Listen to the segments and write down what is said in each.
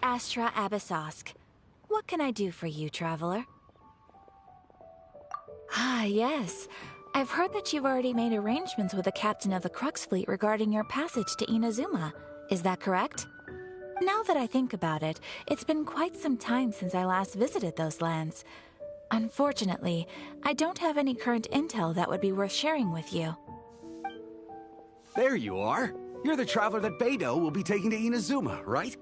Astra Abyssosk. What can I do for you, traveler? Ah, yes. I've heard that you've already made arrangements with the captain of the Crux Fleet regarding your passage to Inazuma. Is that correct? Now that I think about it, it's been quite some time since I last visited those lands. Unfortunately, I don't have any current intel that would be worth sharing with you. There you are. You're the traveler that Beidou will be taking to Inazuma, right?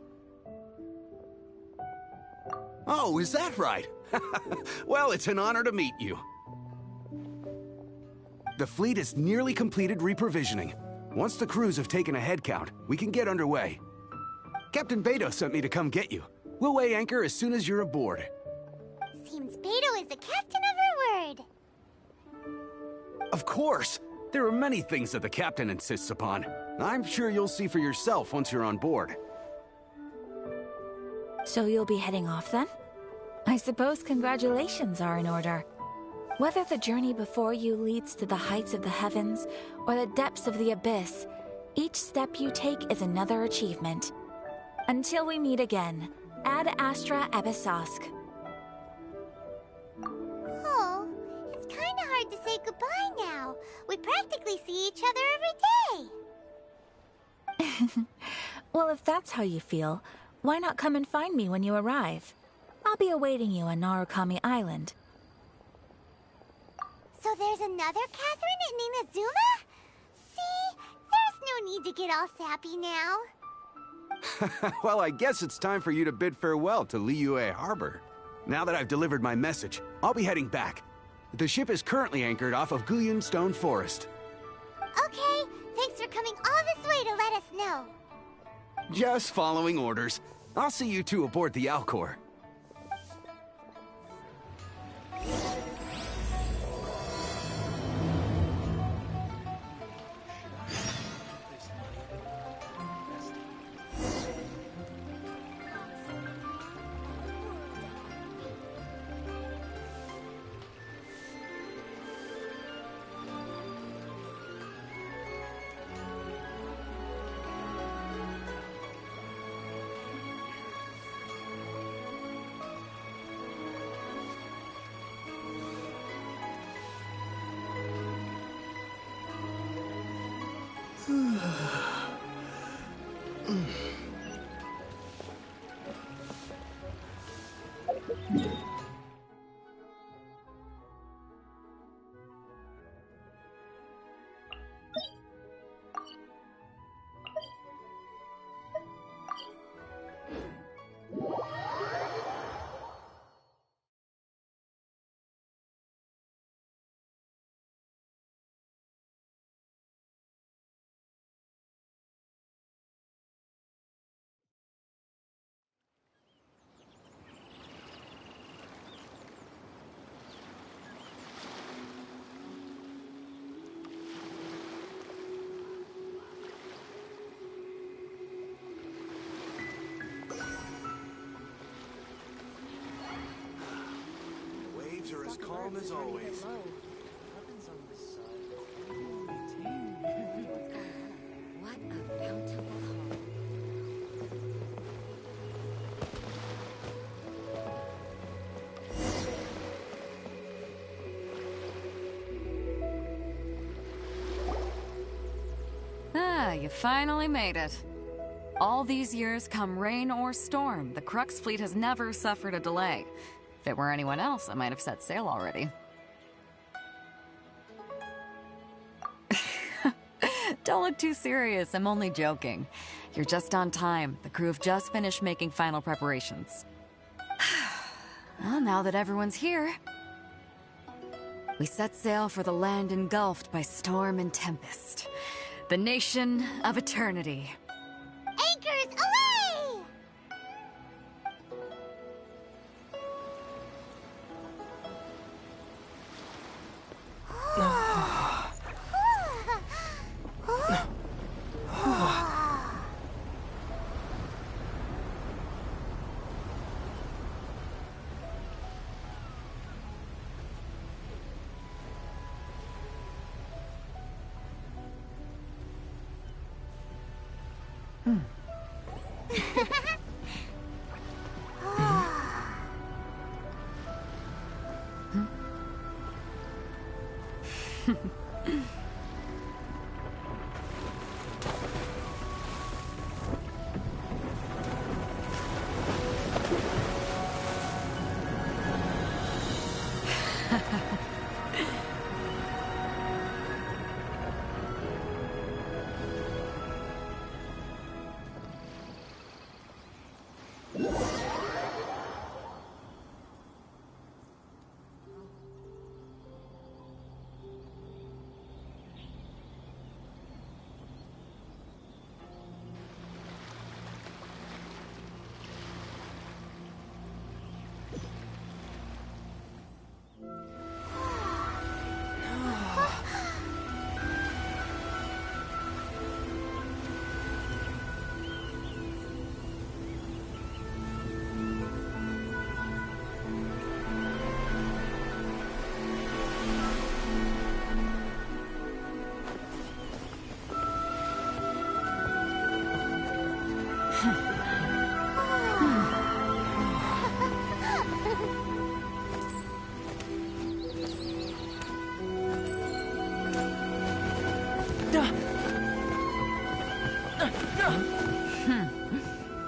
Oh, is that right? Well, it's an honor to meet you. The fleet is nearly completed reprovisioning. Once the crews have taken a head count, we can get underway. Captain Beidou sent me to come get you. We'll weigh anchor as soon as you're aboard. Seems Beidou is the captain of her word. Of course! There are many things that the captain insists upon. I'm sure you'll see for yourself once you're on board. So you'll be heading off then? I suppose congratulations are in order. Whether the journey before you leads to the heights of the heavens or the depths of the abyss, each step you take is another achievement. Until we meet again, Ad Astra Abyssosk. Oh, it's kind of hard to say goodbye now. We practically see each other every day. Well, if that's how you feel, why not come and find me when you arrive? I'll be awaiting you on Narukami Island. So there's another Catherine in Inazuma? See? There's no need to get all sappy now. Well, I guess it's time for you to bid farewell to Liyue Harbor. Now that I've delivered my message, I'll be heading back. The ship is currently anchored off of Guyun Stone Forest. Okay, thanks for coming all this way to let us know. Just following orders. I'll see you two aboard the Alcor. Are as calm as always. What a bountiful haul. Ah, you finally made it. All these years, come rain or storm, the Crux fleet has never suffered a delay. If it were anyone else, I might have set sail already. Don't look too serious, I'm only joking. You're just on time. The crew have just finished making final preparations. Well, now that everyone's here, we set sail for the land engulfed by storm and tempest. The nation of eternity. Anchors away!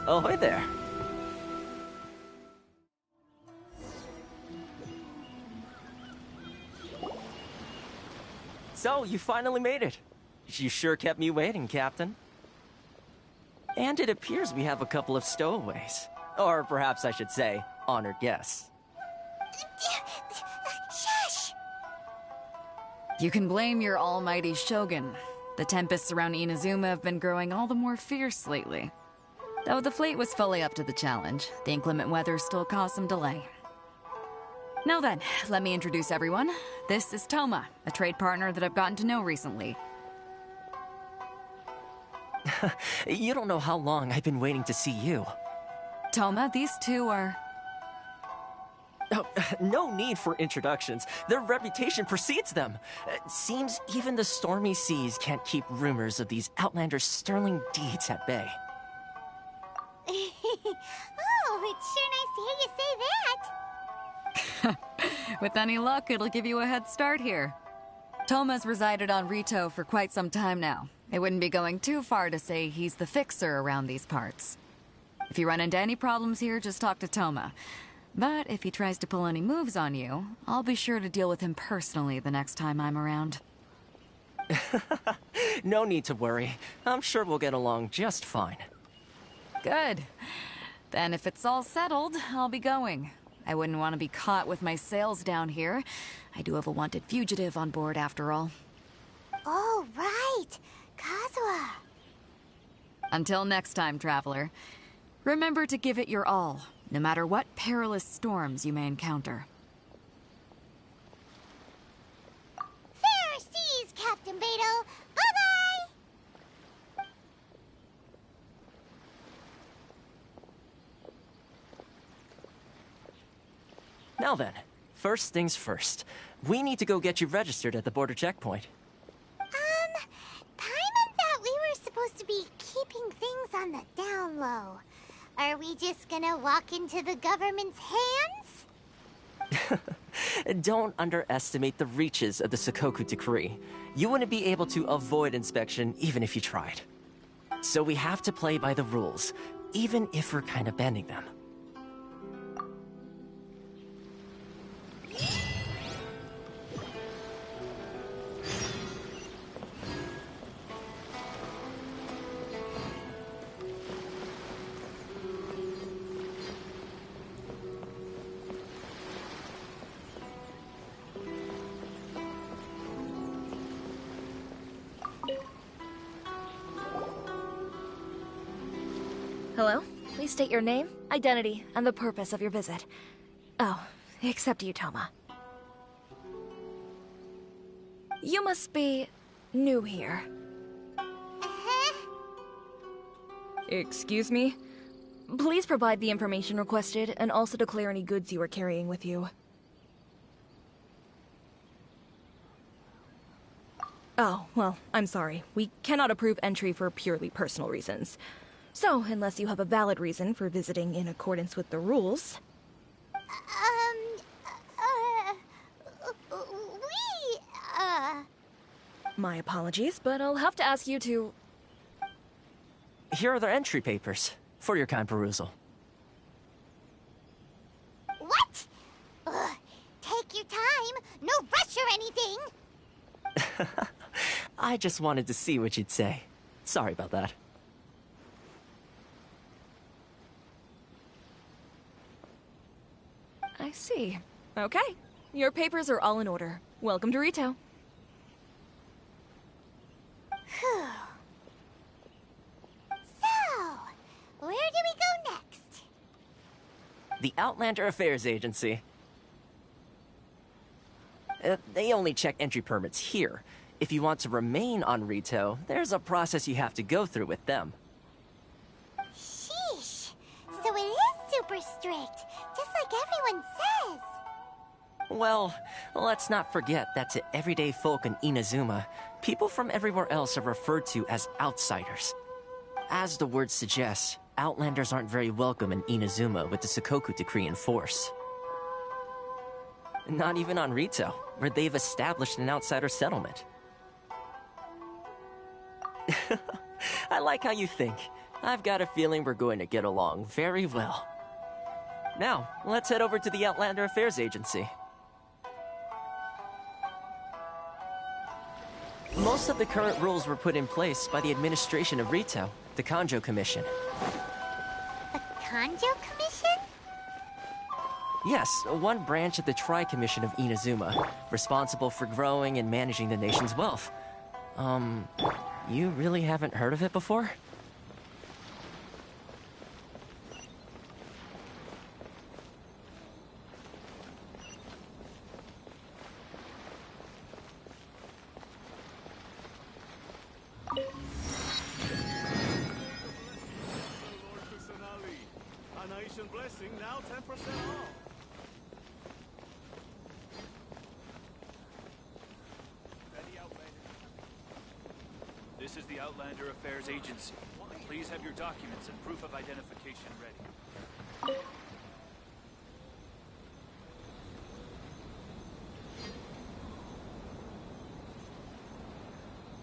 Oh, hi there. So, you finally made it. You sure kept me waiting, Captain. And it appears we have a couple of stowaways. Or perhaps I should say, honored guests. Shush! You can blame your almighty Shogun. The tempests around Inazuma have been growing all the more fierce lately. Though the fleet was fully up to the challenge, the inclement weather still caused some delay. Now then, let me introduce everyone. This is Toma, a trade partner that I've gotten to know recently. You don't know how long I've been waiting to see you. Toma, these two are... Oh, no need for introductions. Their reputation precedes them. Seems even the stormy seas can't keep rumors of these outlanders' sterling deeds at bay. Oh, it's sure nice to hear you say that. With any luck, it'll give you a head start here. Toma's resided on Rito for quite some time now. It wouldn't be going too far to say he's the fixer around these parts. If you run into any problems here, just talk to Toma. But if he tries to pull any moves on you, I'll be sure to deal with him personally the next time I'm around. No need to worry. I'm sure we'll get along just fine. Good. Then if it's all settled, I'll be going. I wouldn't want to be caught with my sails down here. I do have a wanted fugitive on board after all. Oh, right. Kazuha. Until next time, traveler. Remember to give it your all, no matter what perilous storms you may encounter. Fair seas, Captain Beto. Bye-bye! Now then, first things first. We need to go get you registered at the border checkpoint. Paimon thought we were supposed to be keeping things on the down low. Are we just gonna walk into the government's hands? Don't underestimate the reaches of the Sakoku Decree. You wouldn't be able to avoid inspection even if you tried. So we have to play by the rules, even if we're kind of bending them. Hello? Please state your name, identity, and the purpose of your visit. Oh, except you, Toma. You must be new here. Excuse me? Please provide the information requested and also declare any goods you are carrying with you. Oh, well, I'm sorry. We cannot approve entry for purely personal reasons. So, unless you have a valid reason for visiting in accordance with the rules... We My apologies, but I'll have to ask you to... Here are their entry papers, for your kind perusal. What? Ugh, take your time. No rush or anything. I just wanted to see what you'd say. Sorry about that. I see. Okay. Your papers are all in order. Welcome to Rito. Phew. So, where do we go next? The Outlander Affairs Agency. They only check entry permits here. If you want to remain on Rito, there's a process you have to go through with them. Sheesh. So it is super strict, just like everyone says. Well, let's not forget that to everyday folk in Inazuma, people from everywhere else are referred to as outsiders. As the word suggests, Outlanders aren't very welcome in Inazuma with the Sakoku Decree in force. Not even on Rito, where they've established an outsider settlement. I like how you think. I've got a feeling we're going to get along very well. Now, let's head over to the Outlander Affairs Agency. Most of the current rules were put in place by the administration of Rito, the Kanjo Commission. The Kanjo Commission? Yes, one branch of the Tri-Commission of Inazuma, responsible for growing and managing the nation's wealth. You really haven't heard of it before? Blessing now 10% off. This is the Outlander Affairs Agency. Please have your documents and proof of identification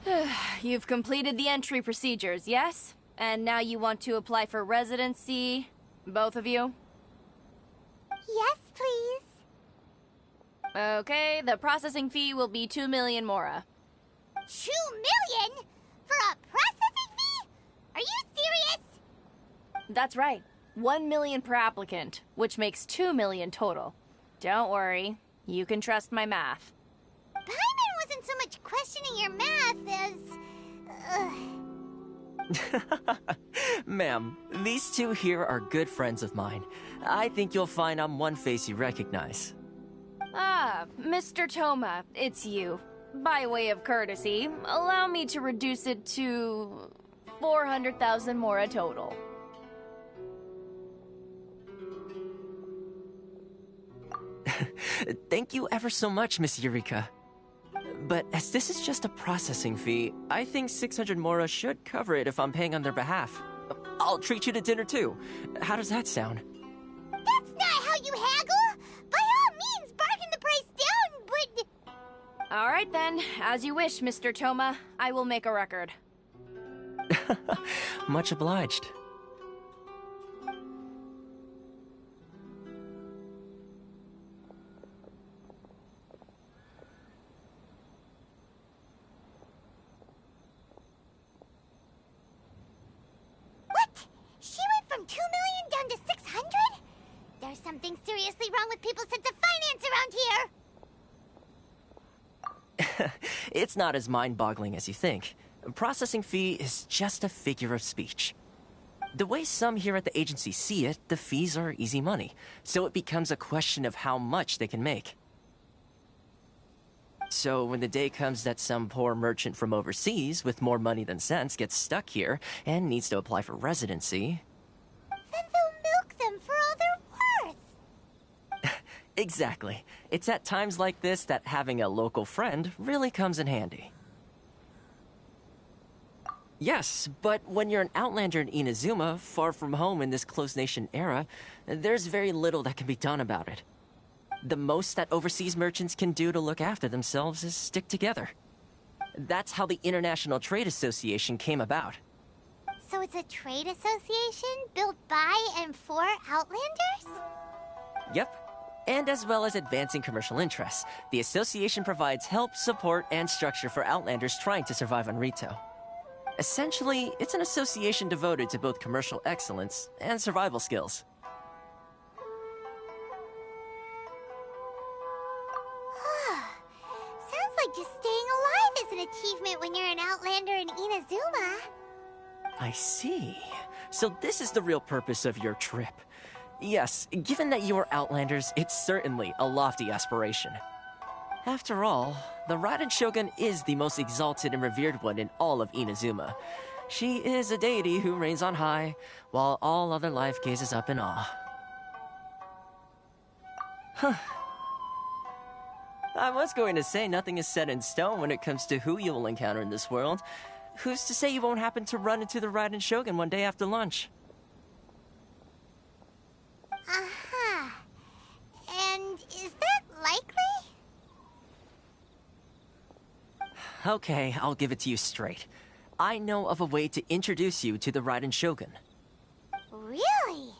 ready. You've completed the entry procedures, yes? And now you want to apply for residency? Both of you? Yes, please. Okay, the processing fee will be 2 million mora. 2 million? For a processing fee? Are you serious? That's right. 1 million per applicant, which makes 2 million total. Don't worry, you can trust my math. Paimon wasn't so much questioning your math as... Ma'am, these two here are good friends of mine. I think you'll find I'm one face you recognize. Ah, Mr. Toma, it's you. By way of courtesy, allow me to reduce it to 400,000 mora total. Thank you ever so much, Miss Eureka. But as this is just a processing fee, I think 600 mora should cover it if I'm paying on their behalf. I'll treat you to dinner too. How does that sound? That's not how you haggle! By all means, bargain the price down, but... All right then, as you wish, Mr. Toma. I will make a record. Much obliged. What? She went from 2 million down to 600? There's something seriously wrong with people's sense of finance around here! It's not as mind-boggling as you think. A processing fee is just a figure of speech. The way some here at the agency see it, the fees are easy money, so it becomes a question of how much they can make. So when the day comes that some poor merchant from overseas with more money than sense gets stuck here and needs to apply for residency... Then they'll milk them for all they're worth! Exactly. It's at times like this that having a local friend really comes in handy. Yes, but when you're an outlander in Inazuma, far from home in this closed nation era, there's very little that can be done about it. The most that overseas merchants can do to look after themselves is stick together. That's how the International Trade Association came about. So it's a trade association built by and for Outlanders? Yep. And as well as advancing commercial interests, the association provides help, support, and structure for Outlanders trying to survive on Rito. Essentially, it's an association devoted to both commercial excellence and survival skills. Sounds like just staying alive is an achievement when you're an Outlander in Inazuma. I see. So this is the real purpose of your trip. Yes, given that you are Outlanders, it's certainly a lofty aspiration. After all, the Raiden Shogun is the most exalted and revered one in all of Inazuma. She is a deity who reigns on high, while all other life gazes up in awe. Huh. I was going to say nothing is set in stone when it comes to who you will encounter in this world. Who's to say you won't happen to run into the Raiden Shogun one day after lunch? Uh-huh. And is that likely? Okay, I'll give it to you straight. I know of a way to introduce you to the Raiden Shogun. Really?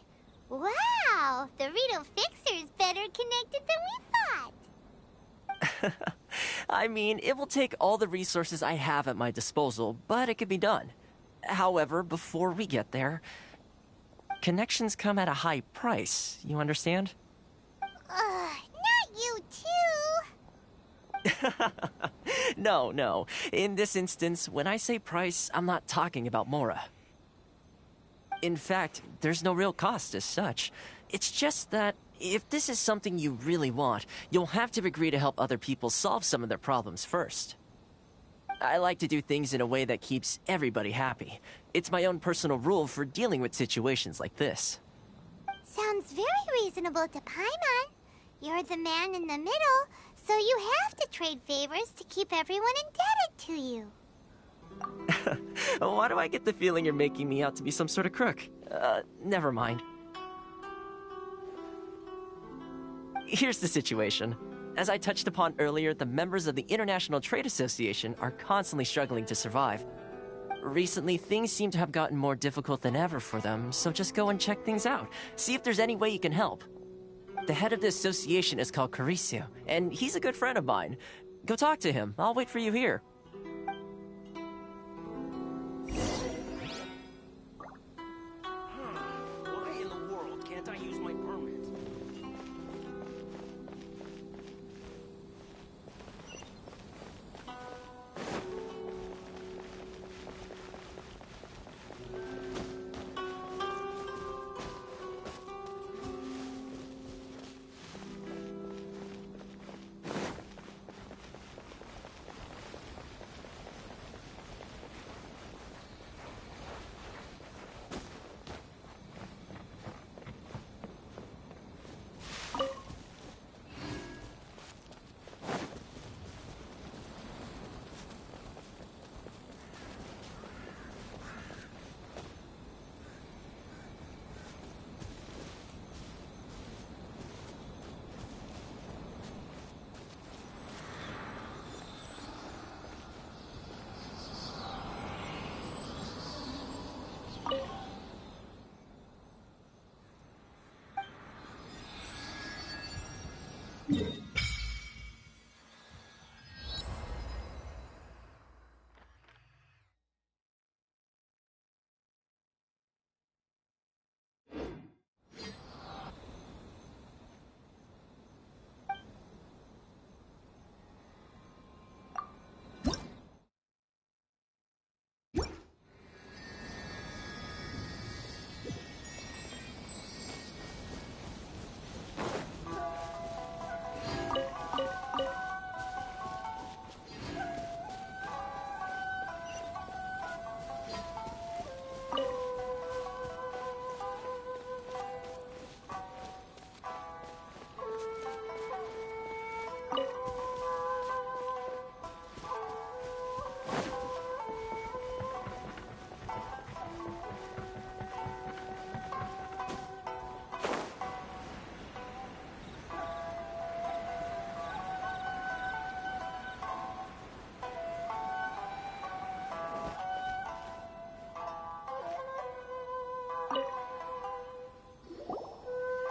Wow! The Rito Fixer is better connected than we thought. I mean, it will take all the resources I have at my disposal, but it can be done. However, before we get there, connections come at a high price, you understand? Not you too! No. In this instance, when I say price, I'm not talking about Mora. In fact, there's no real cost as such. It's just that if this is something you really want, you'll have to agree to help other people solve some of their problems first. I like to do things in a way that keeps everybody happy. It's my own personal rule for dealing with situations like this. Sounds very reasonable to Paimon. You're the man in the middle, so you have to trade favors to keep everyone indebted to you. Why do I get the feeling you're making me out to be some sort of crook? Never mind. Here's the situation. As I touched upon earlier, the members of the International Trade Association are constantly struggling to survive. Recently, things seem to have gotten more difficult than ever for them, so just go and check things out. See if there's any way you can help. The head of the association is called Caricio, and he's a good friend of mine. Go talk to him. I'll wait for you here. Why in the world can't I use my permit?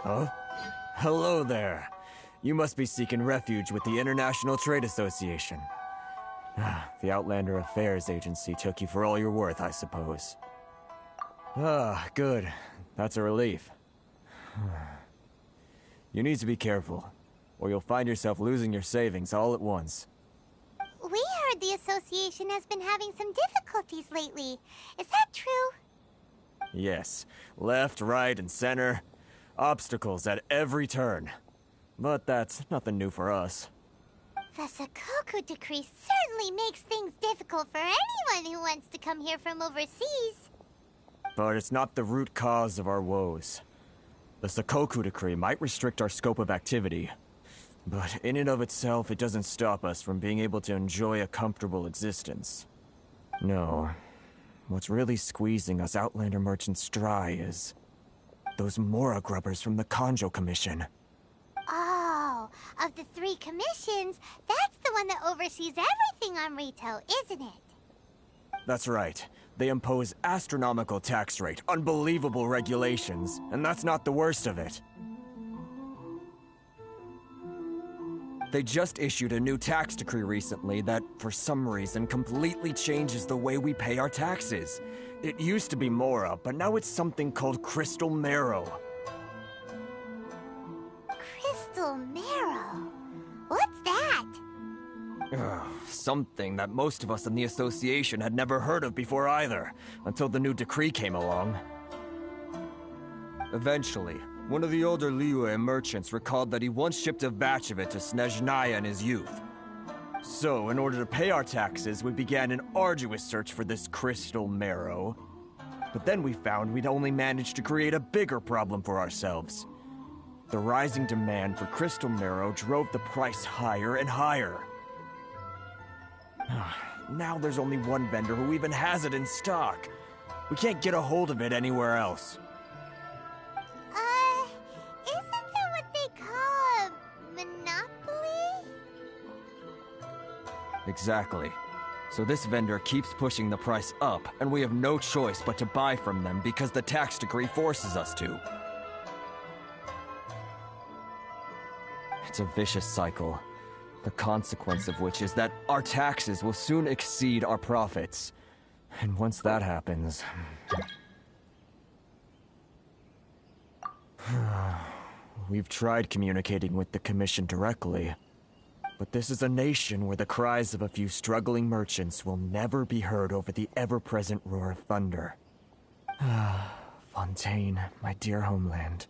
Huh? Hello there. You must be seeking refuge with the International Trade Association. The Outlander Affairs Agency took you for all you're worth, I suppose. Good. That's a relief. You need to be careful, or you'll find yourself losing your savings all at once. We heard the association has been having some difficulties lately. Is that true? Yes. Left, right, and center. Obstacles at every turn. But that's nothing new for us. The Sakoku Decree certainly makes things difficult for anyone who wants to come here from overseas. But it's not the root cause of our woes. The Sakoku Decree might restrict our scope of activity, but in and of itself, it doesn't stop us from being able to enjoy a comfortable existence. No. What's really squeezing us Outlander merchants dry is those Mora grubbers from the Kanjo Commission. Oh, of the 3 commissions, that's the one that oversees everything on Rito, isn't it? That's right. They impose astronomical tax rate, unbelievable regulations, and that's not the worst of it. They just issued a new tax decree recently that, for some reason, completely changes the way we pay our taxes. It used to be Mora, but now it's something called Crystal Marrow. Crystal Marrow? What's that? Something that most of us in the association had never heard of before either, until the new decree came along. Eventually, one of the older Liyue merchants recalled that he once shipped a batch of it to Snezhnaya in his youth. So, in order to pay our taxes, we began an arduous search for this crystal marrow. But then we found we'd only managed to create a bigger problem for ourselves. The rising demand for crystal marrow drove the price higher and higher. Now there's only one vendor who even has it in stock. We can't get a hold of it anywhere else. Isn't that what they call a monopoly? Exactly. So this vendor keeps pushing the price up, and we have no choice but to buy from them because the tax decree forces us to. It's a vicious cycle. The consequence of which is that our taxes will soon exceed our profits. And once that happens... We've tried communicating with the Commission directly, but this is a nation where the cries of a few struggling merchants will never be heard over the ever-present roar of thunder. Fontaine, my dear homeland.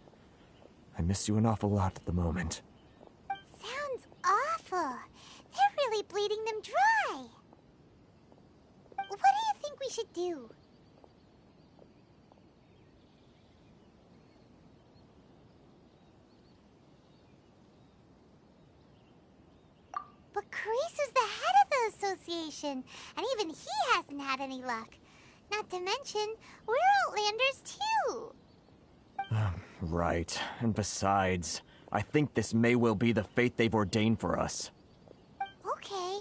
I miss you an awful lot at the moment. Sounds awful. They're really bleeding them dry. What do you think we should do? But Carisu's the head of the association, and even he hasn't had any luck. Not to mention, we're Outlanders too. Right. And besides, I think this may well be the fate they've ordained for us. Okay.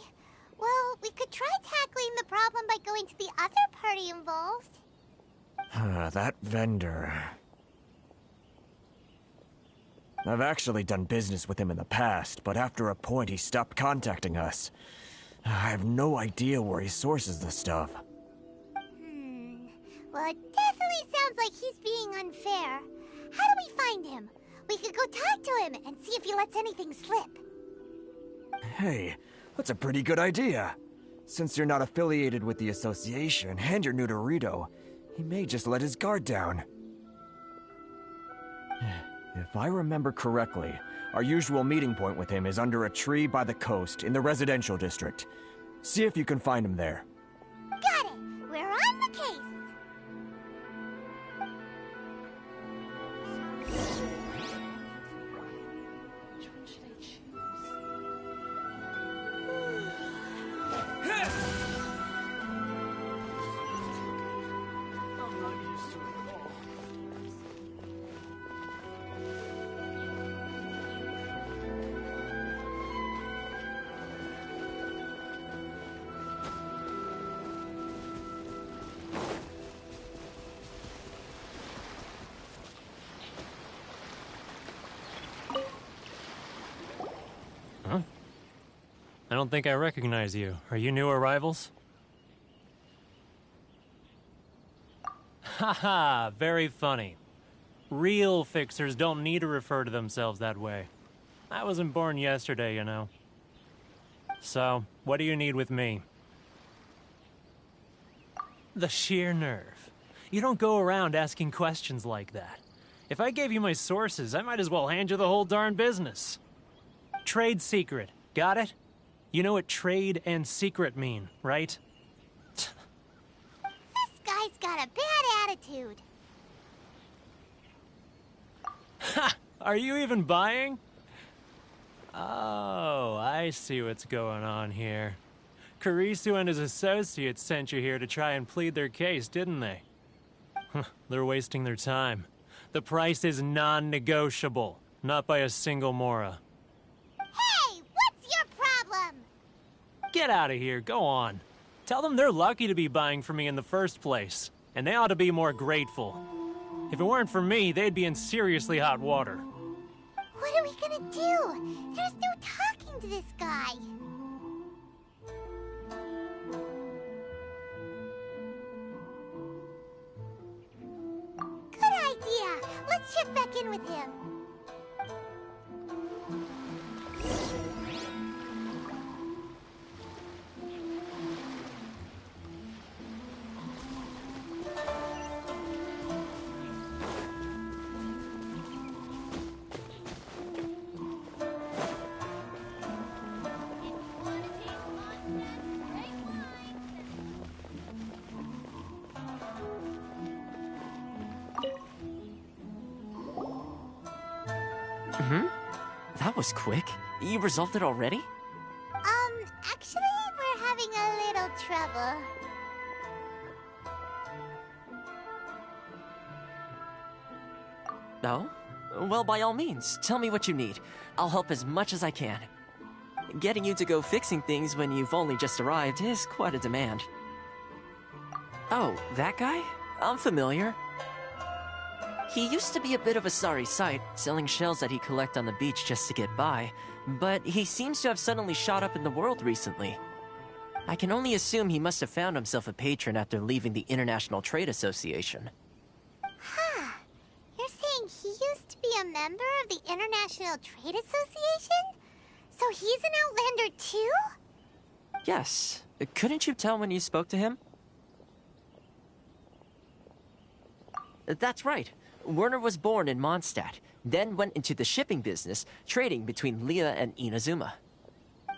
Well, we could try tackling the problem by going to the other party involved. That vendor... I've actually done business with him in the past, but after a point he stopped contacting us. I have no idea where he sources the stuff. Well, it definitely sounds like he's being unfair. How do we find him? We could go talk to him and see if he lets anything slip. Hey, that's a pretty good idea. Since you're not affiliated with the association and you're new to Rito, he may just let his guard down. If I remember correctly, our usual meeting point with him is under a tree by the coast in the residential district. See if you can find him there. Got it! We're on the case! Which one should I choose? I'm not used to it at all. I don't think I recognize you. Are you new arrivals? Haha, very funny. Real fixers don't need to refer to themselves that way. I wasn't born yesterday, you know. So, what do you need with me? The sheer nerve. You don't go around asking questions like that. If I gave you my sources, I might as well hand you the whole darn business. Trade secret. Got it? You know what trade and secret mean, right? This guy's got a bad attitude. Ha! Are you even buying? Oh, I see what's going on here. Kurisu and his associates sent you here to try and plead their case, didn't they? They're wasting their time. The price is non-negotiable, not by a single Mora. Hey, what's your problem? Get out of here, go on. Tell them they're lucky to be buying from me in the first place, and they ought to be more grateful. If it weren't for me, they'd be in seriously hot water. What are we gonna do? There's no talking to this guy. Good idea. Let's check back in with him. That was quick. You resolved it already? Actually, we're having a little trouble. No? Well, by all means, tell me what you need. I'll help as much as I can. Getting you to go fixing things when you've only just arrived is quite a demand. Oh, that guy? I'm familiar. He used to be a bit of a sorry sight, selling shells that he'd collect on the beach just to get by, but he seems to have suddenly shot up in the world recently. I can only assume he must have found himself a patron after leaving the International Trade Association. Huh. You're saying he used to be a member of the International Trade Association? So he's an Outlander too? Yes. Couldn't you tell when you spoke to him? That's right. Werner was born in Mondstadt, then went into the shipping business, trading between Leah and Inazuma.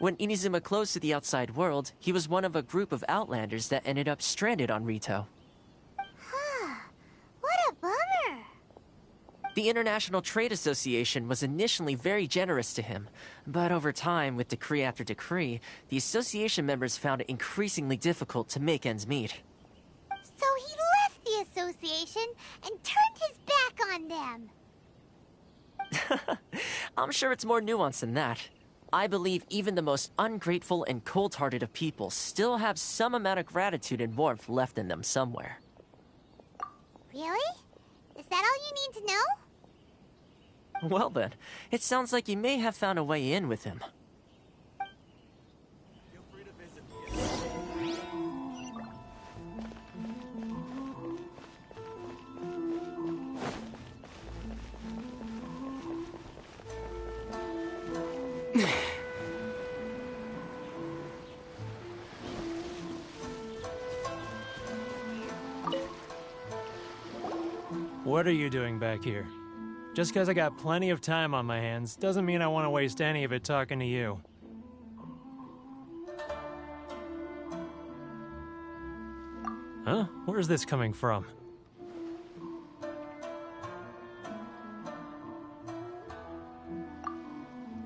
When Inazuma closed to the outside world, he was one of a group of Outlanders that ended up stranded on Rito. Huh. What a bummer. The International Trade Association was initially very generous to him, but over time, with decree after decree, the association members found it increasingly difficult to make ends meet. So he left the association and turned his back on them. I'm sure it's more nuanced than that. I believe even the most ungrateful and cold-hearted of people still have some amount of gratitude and warmth left in them somewhere. Really? Is that all you need to know? Well then, it sounds like you may have found a way in with him. What are you doing back here? Just because I got plenty of time on my hands doesn't mean I want to waste any of it talking to you. Huh? Where's this coming from?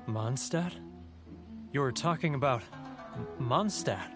Mondstadt? You were talking about Mondstadt.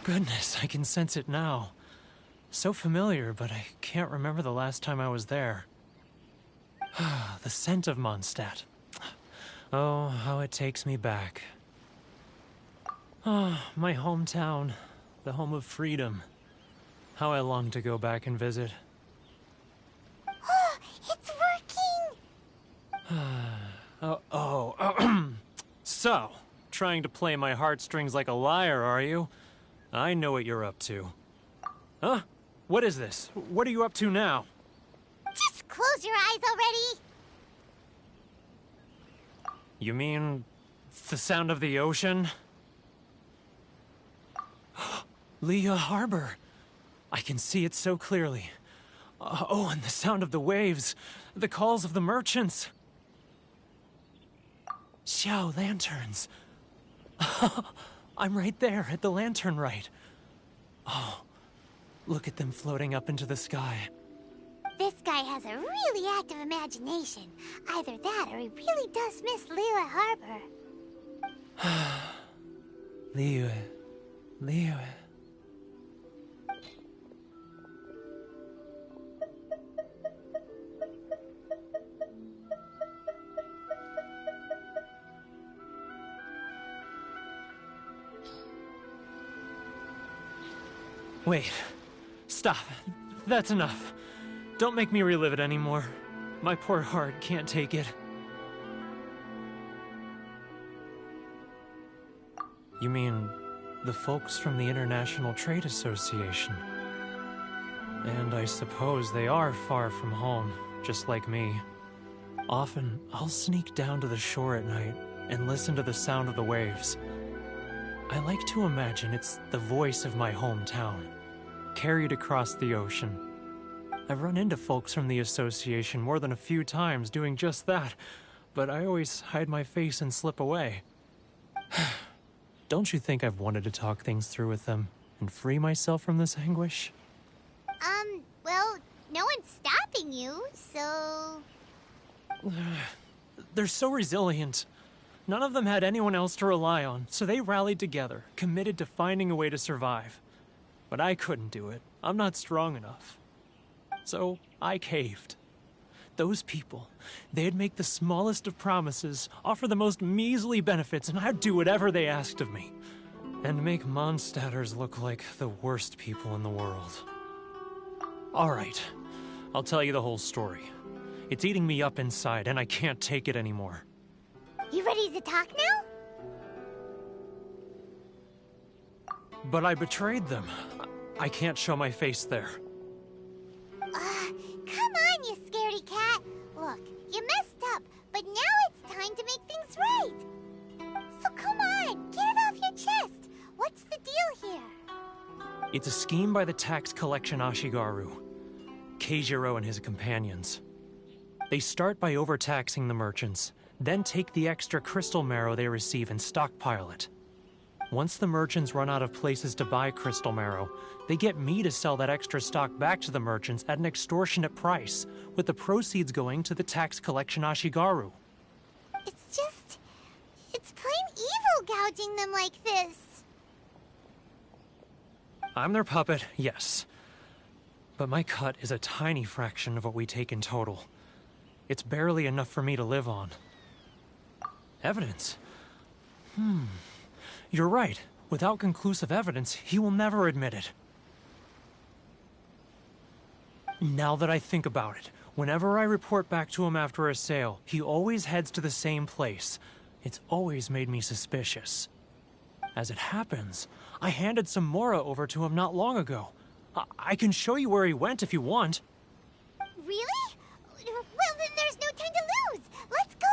Goodness, I can sense it now. So familiar, but I can't remember the last time I was there. The scent of Mondstadt. Oh, how it takes me back. Oh, my hometown, the home of freedom. How I long to go back and visit. Oh, it's working! So, trying to play my heartstrings like a liar, are you? I know what you're up to. Huh? What is this? What are you up to now? Just close your eyes already! You mean the sound of the ocean? Leah Harbor. I can see it so clearly. Oh, and the sound of the waves. The calls of the merchants. Xiao lanterns. I'm right there at the lantern right. Oh, look at them floating up into the sky. This guy has a really active imagination. Either that or he really does miss Liyue Harbor. Liyue. Wait. Stop. That's enough. Don't make me relive it anymore. My poor heart can't take it. You mean the folks from the International Trade Association? And I suppose they are far from home, just like me. Often, I'll sneak down to the shore at night and listen to the sound of the waves. I like to imagine it's the voice of my hometown, carried across the ocean. I've run into folks from the association more than a few times doing just that, but I always hide my face and slip away. Don't you think I've wanted to talk things through with them and free myself from this anguish? Well, no one's stopping you, so... They're so resilient. None of them had anyone else to rely on, so they rallied together, committed to finding a way to survive. But I couldn't do it. I'm not strong enough. So I caved. Those people, they'd make the smallest of promises, offer the most measly benefits, and I'd do whatever they asked of me. And make Mondstadters look like the worst people in the world. All right, I'll tell you the whole story. It's eating me up inside, and I can't take it anymore. You ready to talk now? But I betrayed them. I can't show my face there. Come on, you scaredy cat. Look, you messed up, but now it's time to make things right. So come on, get it off your chest. What's the deal here? It's a scheme by the tax collection Ashigaru, Keijiro and his companions. They start by overtaxing the merchants, then take the extra crystal marrow they receive and stockpile it. Once the merchants run out of places to buy crystal marrow, they get me to sell that extra stock back to the merchants at an extortionate price, with the proceeds going to the tax collection Ashigaru. It's plain evil gouging them like this. I'm their puppet, yes. But my cut is a tiny fraction of what we take in total. It's barely enough for me to live on. Evidence? You're right. Without conclusive evidence, he will never admit it. Now that I think about it, whenever I report back to him after a sale, he always heads to the same place. It's always made me suspicious. As it happens, I handed some Mora over to him not long ago. I can show you where he went if you want. Really? Well, then there's no time to lose. Let's go.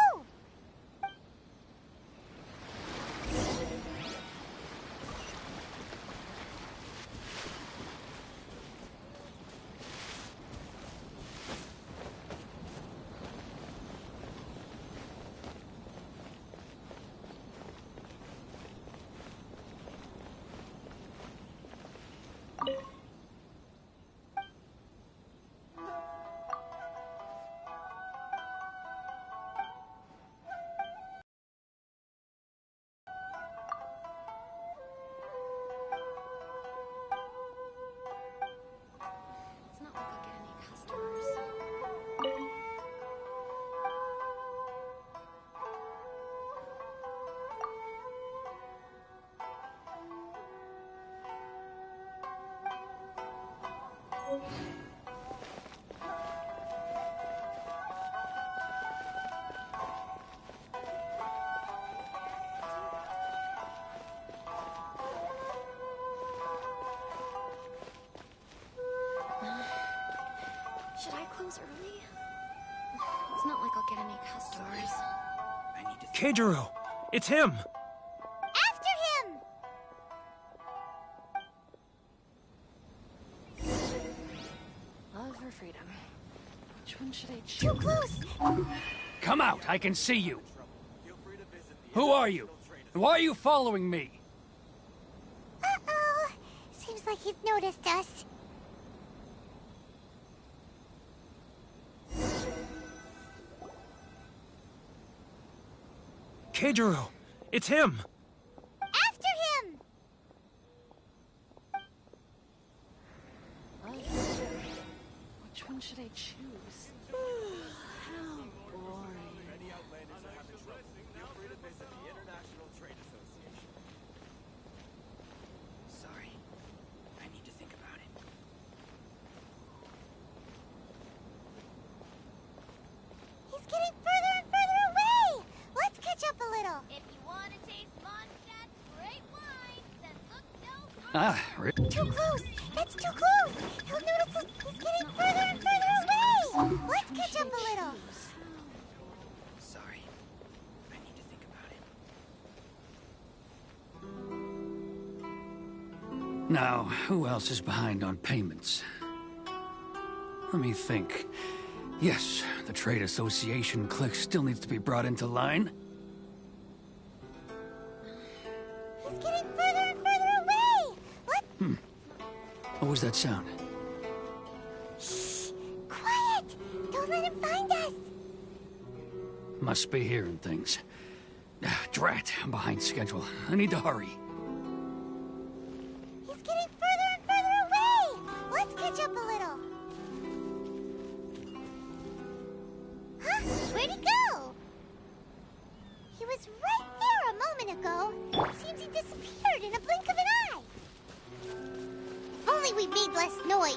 It's not like I'll get any customers. Keijiro! It's him! After him! Love or freedom? Which one should I choose? Too close! Come out, I can see you. Who are you? And why are you following me? Uh-oh. Seems like he's noticed us. Keijiro! It's him! After him! Which one should I choose? How boring. Sorry. I need to think about it. He's getting further and further away! Let's catch up a little. If you want to taste Mondstadt's great wine, then look no Ah, Too close! That's too close! He'll notice us. He's getting further and further away! Let's catch up a little. Sorry. I need to think about it. Now, who else is behind on payments? Let me think. Yes, the Trade Association clique still needs to be brought into line. He's getting further and further away! Let's... What was that sound? Shh! Quiet! Don't let him find us! Must be hearing things. Drat, I'm behind schedule. I need to hurry. He's getting further and further away! Let's catch up a little. Huh? Where'd he go? He was right there a moment ago. Seems he disappeared in a blink of an eye. If only we made less noise.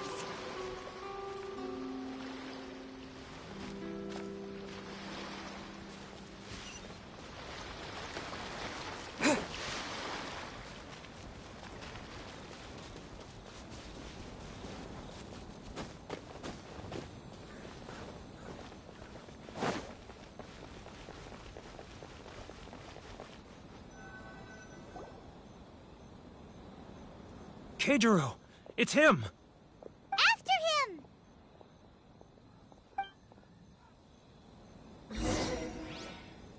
Keijiro! It's him! After him!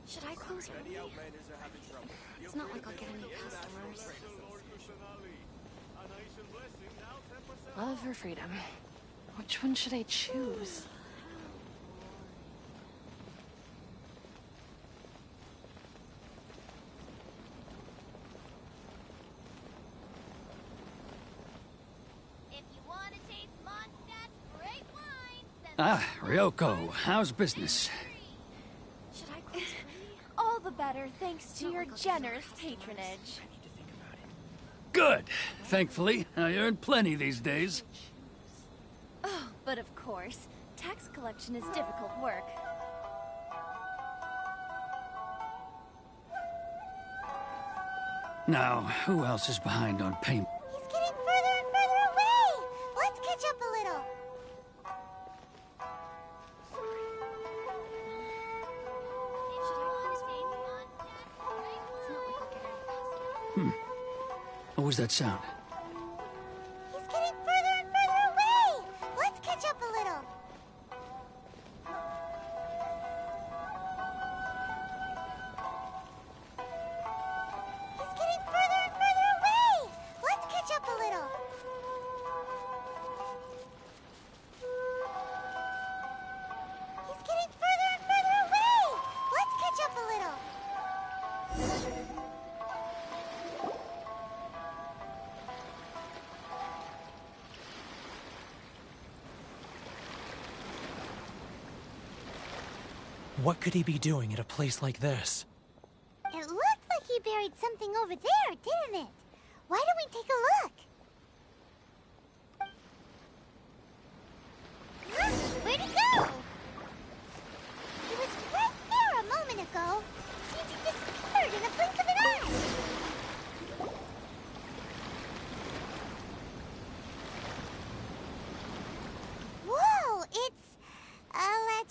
Should I close early? It's not like I'll get any customers. Love or freedom? Which one should I choose? If you want to taste Mondstadt's great wine, then Ah, Ryoko, how's business? Should I close early? all the better thanks to your generous patronage. Good. Thankfully, I earn plenty these days. Oh, but of course, tax collection is difficult work. Now, who else is behind on payment? He's getting further and further away! Let's catch up a little. What was that sound? He's getting further and further away! Let's catch up a little. He's getting further and further away! Let's catch up a little. He's getting further and further away! Let's catch up a little. What could he be doing at a place like this? It looked like he buried something over there, didn't it? Why don't we take a look? Huh? Where'd he go? He was right there a moment ago. Seems he disappeared in a blink of an eye. Whoa, it's a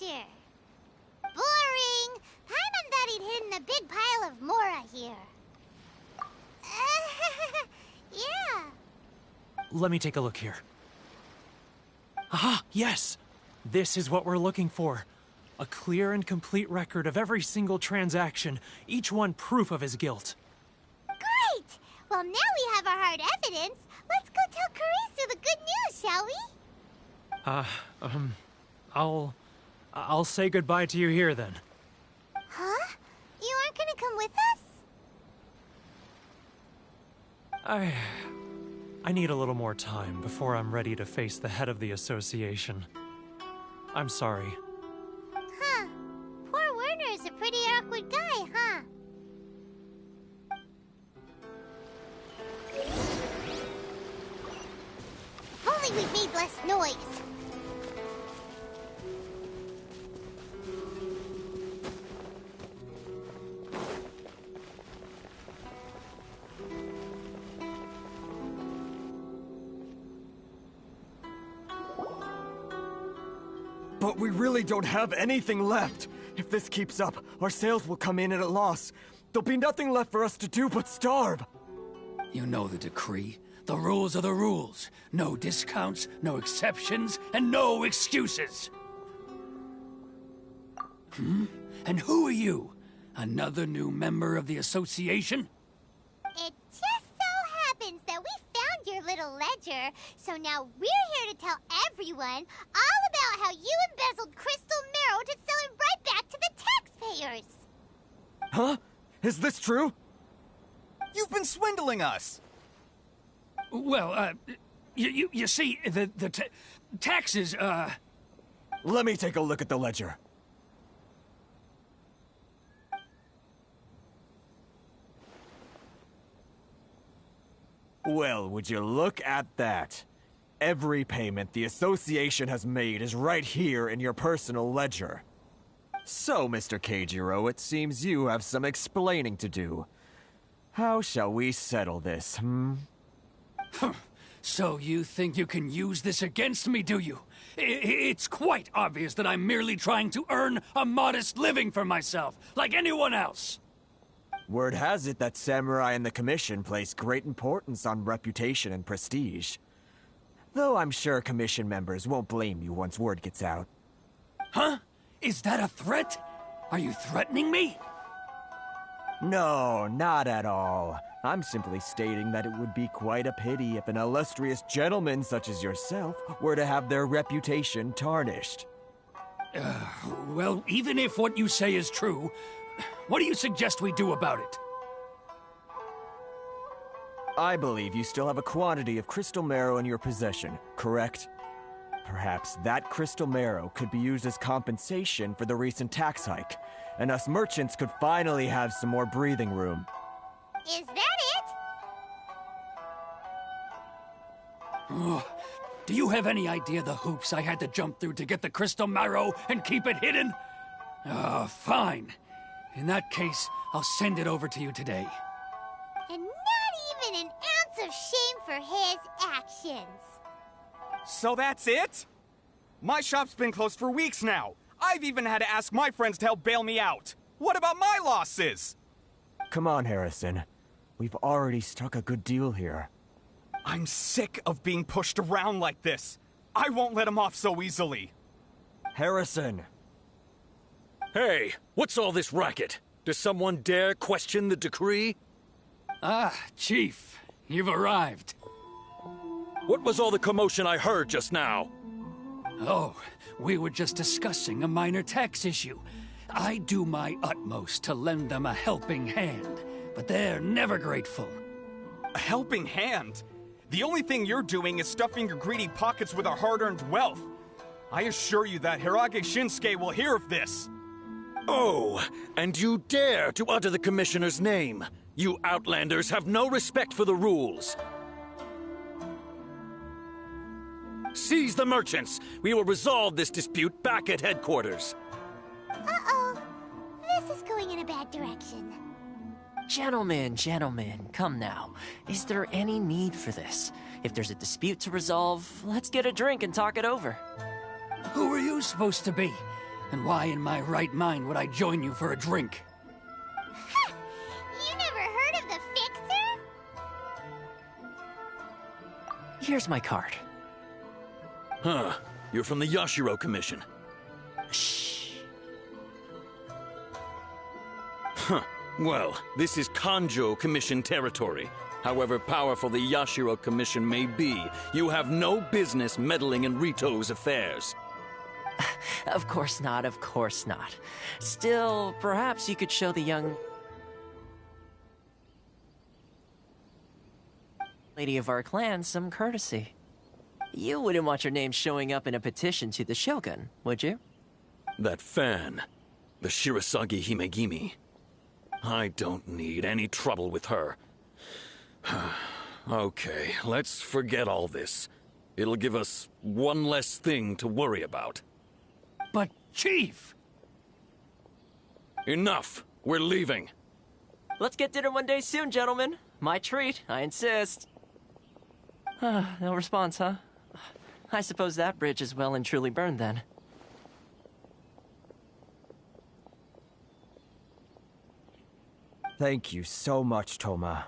ledger. let me take a look here. Aha, yes! This is what we're looking for. A clear and complete record of every single transaction, each one proof of his guilt. Great! Well, now we have our hard evidence. Let's go tell Karisu the good news, shall we? I'll say goodbye to you here then. Huh? You aren't gonna come with us? I need a little more time before I'm ready to face the head of the association. I'm sorry. Huh. Poor Werner's a pretty awkward guy, huh? If only we made less noise. But we really don't have anything left. If this keeps up, our sales will come in at a loss. There'll be nothing left for us to do but starve. You know the decree. The rules are the rules. No discounts, no exceptions, and no excuses. And who are you? Another new member of the association? It just so happens that we found your little ledger, so now we're here to tell everyone all about how you embezzled crystal marrow to sell it right back to the taxpayers. Huh? Is this true? You've been swindling us! Well, you see, the taxes, Let me take a look at the ledger. Well, would you look at that? Every payment the association has made is right here in your personal ledger. So, Mr. Keijiro, it seems you have some explaining to do. How shall we settle this, So you think you can use this against me, do you? It's quite obvious that I'm merely trying to earn a modest living for myself, like anyone else. Word has it that Samurai and the Commission place great importance on reputation and prestige. Though I'm sure Commission members won't blame you once word gets out. Huh? Is that a threat? Are you threatening me? No, not at all. I'm simply stating that it would be quite a pity if an illustrious gentleman such as yourself were to have their reputation tarnished. Well, even if what you say is true, what do you suggest we do about it? I believe you still have a quantity of crystal marrow in your possession, correct? Perhaps that crystal marrow could be used as compensation for the recent tax hike, and us merchants could finally have some more breathing room. Is that it? Oh, do you have any idea the hoops I had to jump through to get the crystal marrow and keep it hidden? Fine. In that case, I'll send it over to you today. And not even an ounce of shame for his actions. So that's it? My shop's been closed for weeks now. I've even had to ask my friends to help bail me out. What about my losses? Come on, Harrison. We've already struck a good deal here. I'm sick of being pushed around like this. I won't let him off so easily. Harrison! Hey, what's all this racket? Does someone dare question the decree? Ah, Chief, you've arrived. What was all the commotion I heard just now? Oh, we were just discussing a minor tax issue. I do my utmost to lend them a helping hand, but they're never grateful. A helping hand? The only thing you're doing is stuffing your greedy pockets with our hard-earned wealth. I assure you that Hirage Shinsuke will hear of this. Oh, and you dare to utter the Commissioner's name. You Outlanders have no respect for the rules. Seize the merchants. We will resolve this dispute back at headquarters. Uh-oh. This is going in a bad direction. Gentlemen, come now. Is there any need for this? If there's a dispute to resolve, let's get a drink and talk it over. Who are you supposed to be? And why in my right mind would I join you for a drink? You never heard of the Fixer? Here's my card. Huh. You're from the Yashiro Commission. Shh. Huh. Well, this is Kanjo Commission territory. However powerful the Yashiro Commission may be, you have no business meddling in Rito's affairs. Of course not, of course not. Still, perhaps you could show the young lady of our clan some courtesy. You wouldn't want your name showing up in a petition to the Shogun, would you? That fan, the Shirasagi Himegimi. I don't need any trouble with her. Okay, let's forget all this. It'll give us one less thing to worry about. But, Chief! Enough! We're leaving. Let's get dinner one day soon, gentlemen. My treat, I insist. No response, huh? I suppose that bridge is well and truly burned then. Thank you so much, Toma.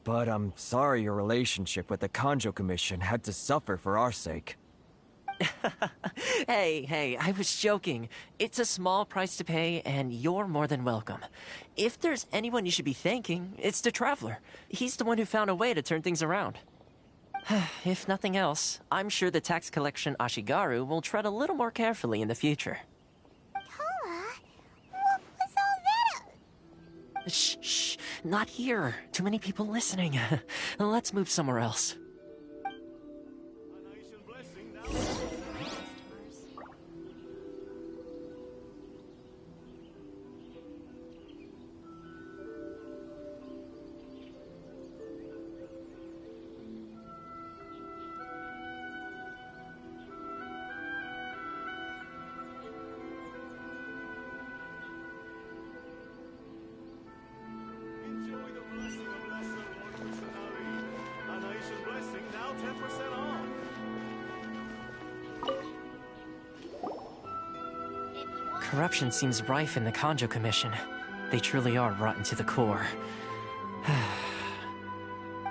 But I'm sorry your relationship with the Kanjo Commission had to suffer for our sake. Hey, I was joking. It's a small price to pay, and you're more than welcome. If there's anyone you should be thanking, it's the Traveler. He's the one who found a way to turn things around. If nothing else, I'm sure the tax collection Ashigaru will tread a little more carefully in the future. Toma? What was all that? Shh, not here. Too many people listening. Let's move somewhere else. Corruption seems rife in the Kanjo Commission. They truly are rotten to the core.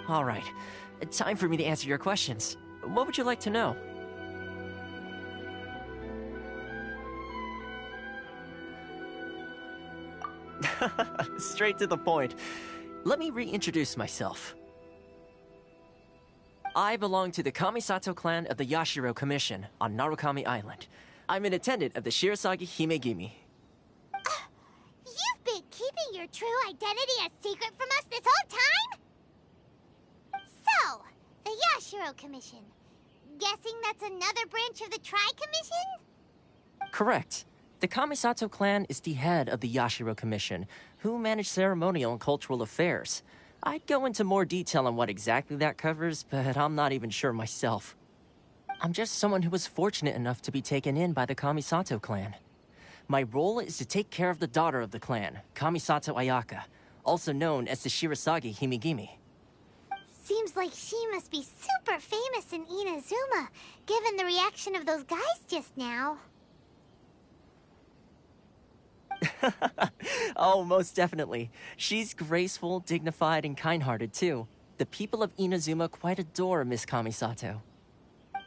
All right, time for me to answer your questions. What would you like to know? Straight to the point. Let me reintroduce myself. I belong to the Kamisato clan of the Yashiro Commission on Narukami Island. I'm an attendant of the Shirasagi Himegimi. You've been keeping your true identity a secret from us this whole time? So, the Yashiro Commission. Guessing that's another branch of the Tri-Commission? Correct. The Kamisato clan is the head of the Yashiro Commission, who manage ceremonial and cultural affairs. I'd go into more detail on what exactly that covers, but I'm not even sure myself. I'm just someone who was fortunate enough to be taken in by the Kamisato clan. My role is to take care of the daughter of the clan, Kamisato Ayaka, also known as the Shirasagi Himegimi. Seems like she must be super famous in Inazuma, given the reaction of those guys just now. Oh, most definitely. She's graceful, dignified, and kind-hearted, too. The people of Inazuma quite adore Miss Kamisato.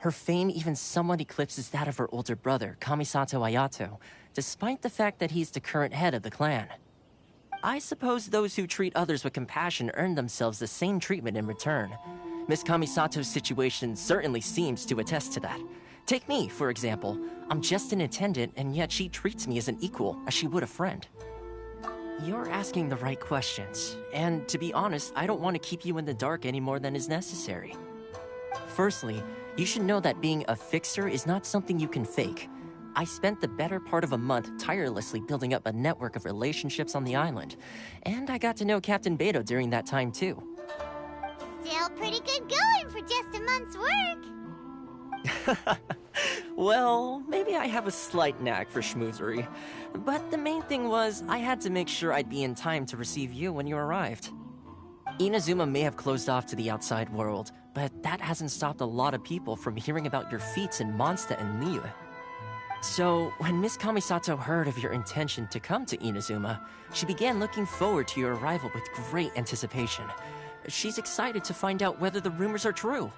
Her fame even somewhat eclipses that of her older brother, Kamisato Ayato, despite the fact that he's the current head of the clan. I suppose those who treat others with compassion earn themselves the same treatment in return. Miss Kamisato's situation certainly seems to attest to that. Take me, for example. I'm just an attendant, and yet she treats me as an equal, as she would a friend. You're asking the right questions, and to be honest, I don't want to keep you in the dark any more than is necessary. Firstly, you should know that being a fixer is not something you can fake. I spent the better part of a month tirelessly building up a network of relationships on the island, and I got to know Captain Beto during that time too. Still pretty good going for just a month's work. Well, maybe I have a slight knack for schmoozery, but the main thing was I had to make sure I'd be in time to receive you when you arrived. Inazuma may have closed off to the outside world, but that hasn't stopped a lot of people from hearing about your feats in Mondstadt and Liyue. So, when Miss Kamisato heard of your intention to come to Inazuma, she began looking forward to your arrival with great anticipation. She's excited to find out whether the rumors are true.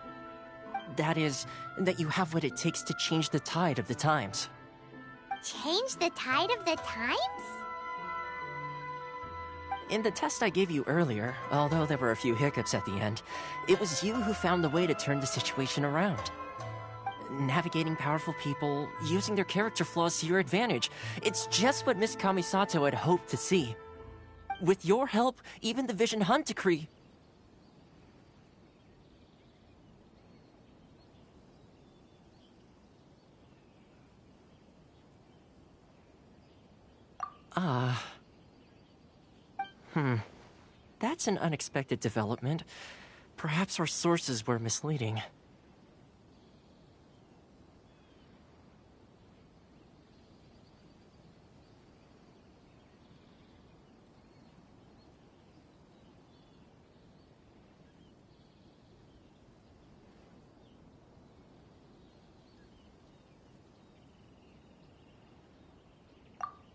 That is, that you have what it takes to change the tide of the times. Change the tide of the times? In the test I gave you earlier, although there were a few hiccups at the end, it was you who found the way to turn the situation around. Navigating powerful people, using their character flaws to your advantage. It's just what Miss Kamisato had hoped to see. With your help, even the Vision Hunt Decree... That's an unexpected development. Perhaps our sources were misleading.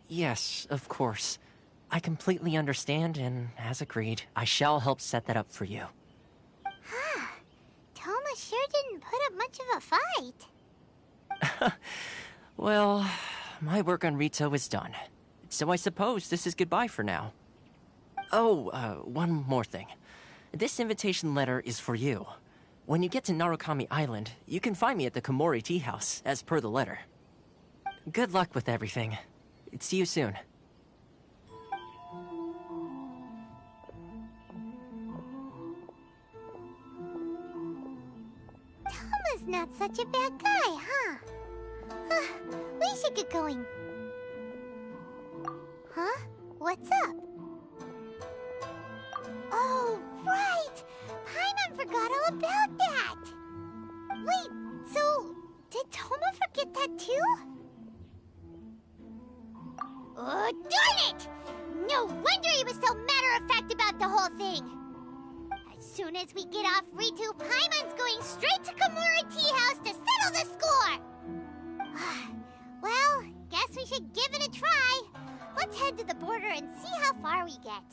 Yes, of course. I completely understand, and as agreed, I shall help set that up for you. Toma sure didn't put up much of a fight. Well, my work on Rito is done. So I suppose this is goodbye for now. Oh, one more thing. This invitation letter is for you. When you get to Narukami Island, you can find me at the Komori Tea House, as per the letter. Good luck with everything. See you soon. Toma's not such a bad guy, huh? We should get going. Huh? What's up? Oh, right! Paimon forgot all about that! Wait, so... did Toma forget that too? Oh, darn it! No wonder he was so matter-of-fact about the whole thing! As soon as we get off Ritu, Paimon's going straight to Komori Tea House to settle the score! Well, guess we should give it a try. Let's head to the border and see how far we get.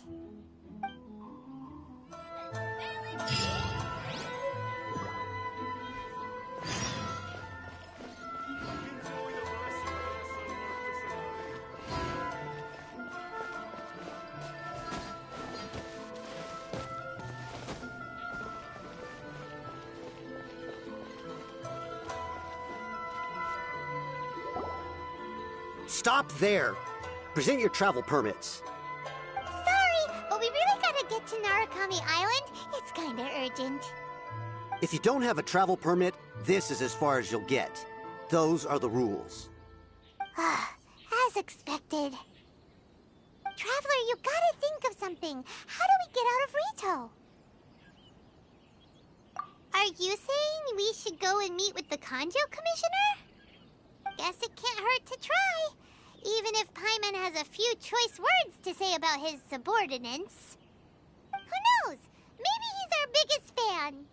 Stop there! Present your travel permits. Sorry, but we really gotta get to Narukami Island. It's kinda urgent. If you don't have a travel permit, this is as far as you'll get. Those are the rules. As expected. Traveler, you gotta think of something. How do we get out of Rito? Are you saying we should go and meet with the Kanjo Commissioner? Guess it can't hurt to try. Even if Paimon has a few choice words to say about his subordinates. Who knows? Maybe he's our biggest fan.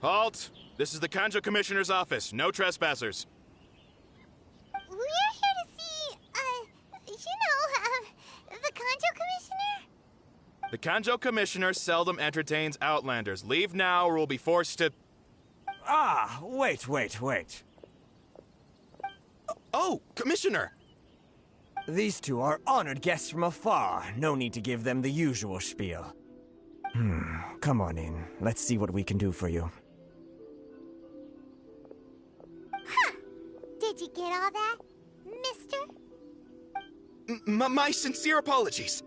Halt! This is the Kanjo Commissioner's office. No trespassers. We're here to see, the Kanjo Commissioner? The Kanjo Commissioner seldom entertains Outlanders. Leave now or we'll be forced to... Ah, wait. Oh, Commissioner! These two are honored guests from afar. No need to give them the usual spiel. Come on in. Let's see what we can do for you. Did you get all that, mister? My sincere apologies.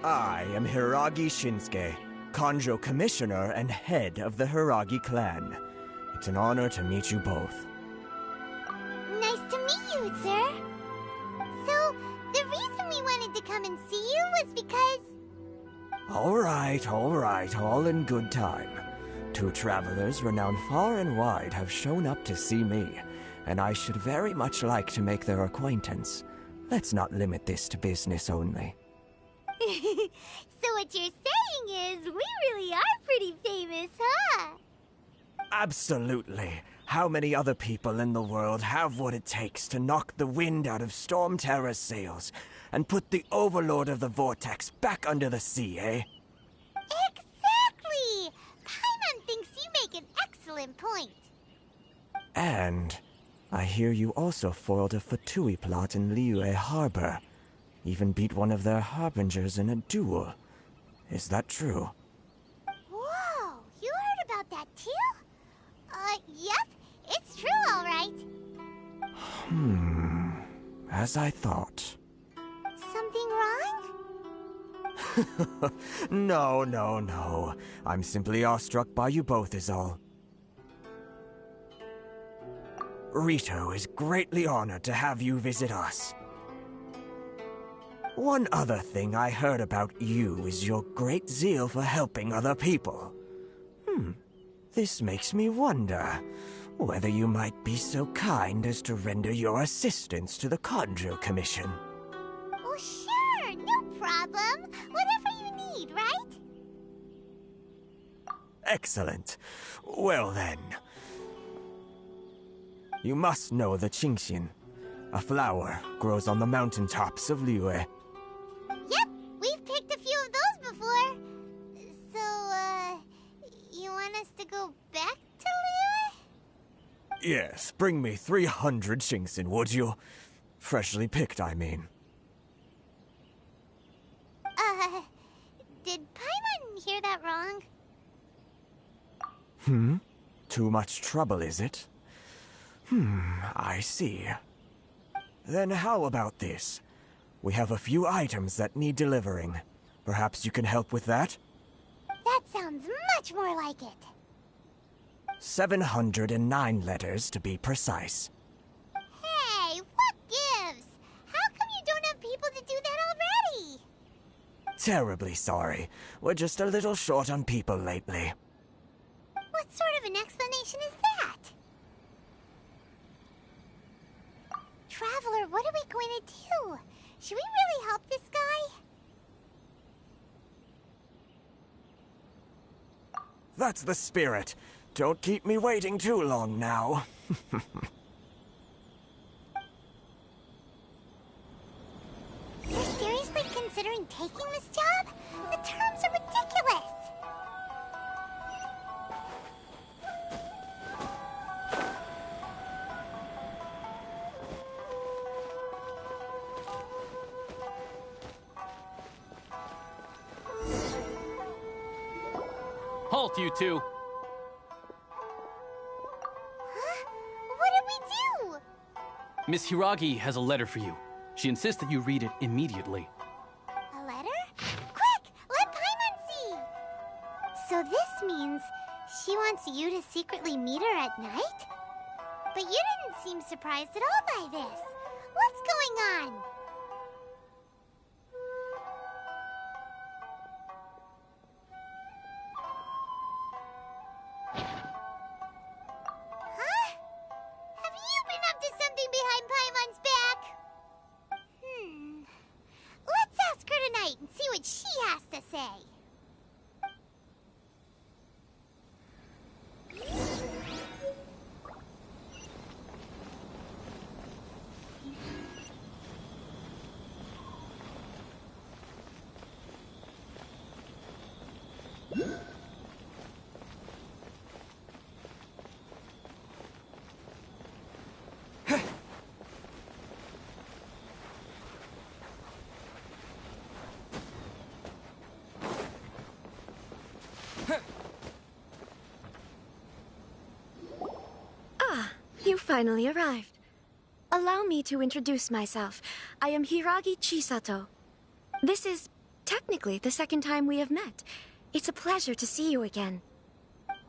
I am Hiragi Shinsuke, Kanjo Commissioner and head of the Hiragi clan. It's an honor to meet you both. Nice to meet you, sir. So, the reason we wanted to come and see you was because... All right, all in good time. Two travelers renowned far and wide have shown up to see me, and I should very much like to make their acquaintance. Let's not limit this to business only. So what you're saying is, we really are pretty famous, huh? Absolutely. How many other people in the world have what it takes to knock the wind out of Storm Terror's sails and put the Overlord of the Vortex back under the sea, eh? Exactly! Paimon thinks you make an excellent point. And I hear you also foiled a Fatui plot in Liyue Harbor. Even beat one of their harbingers in a duel. Is that true? Whoa! You heard about that too? Yep. It's true, all right. As I thought. Something wrong? No. I'm simply awestruck by you both is all. Rito is greatly honored to have you visit us. One other thing I heard about you is your great zeal for helping other people. This makes me wonder whether you might be so kind as to render your assistance to the Kanjo Commission. Oh, sure, no problem. Whatever you need, right? Excellent. Well then. You must know the Qingxin. A flower grows on the mountaintops of Liyue. Yep, we've picked a few of those before. So, you want us to go back to Liyue? Yes, bring me 300 Qingxin, would you? Freshly picked, I mean. Did Paimon hear that wrong? Too much trouble, is it? I see. Then how about this? We have a few items that need delivering. Perhaps you can help with that? That sounds much more like it. 709 letters to be precise. Hey, what gives? How come you don't have people to do that already? Terribly sorry. We're just a little short on people lately. What sort of an explanation is that? Traveler, what are we going to do? Should we really help this guy? That's the spirit. Don't keep me waiting too long now. You're seriously considering taking this job? The terms are ridiculous. Halt, you two! Huh? What did we do? Miss Hiragi has a letter for you. She insists that you read it immediately. A letter? Quick! Let Paimon see! So this means she wants you to secretly meet her at night? But you didn't seem surprised at all by this. What's going on? Huh? Have you been up to something behind Paimon's back? Let's ask her tonight and see what she has to say. You finally arrived. Allow me to introduce myself. I am Hiragi Chisato. This is technically the second time we have met. It's a pleasure to see you again.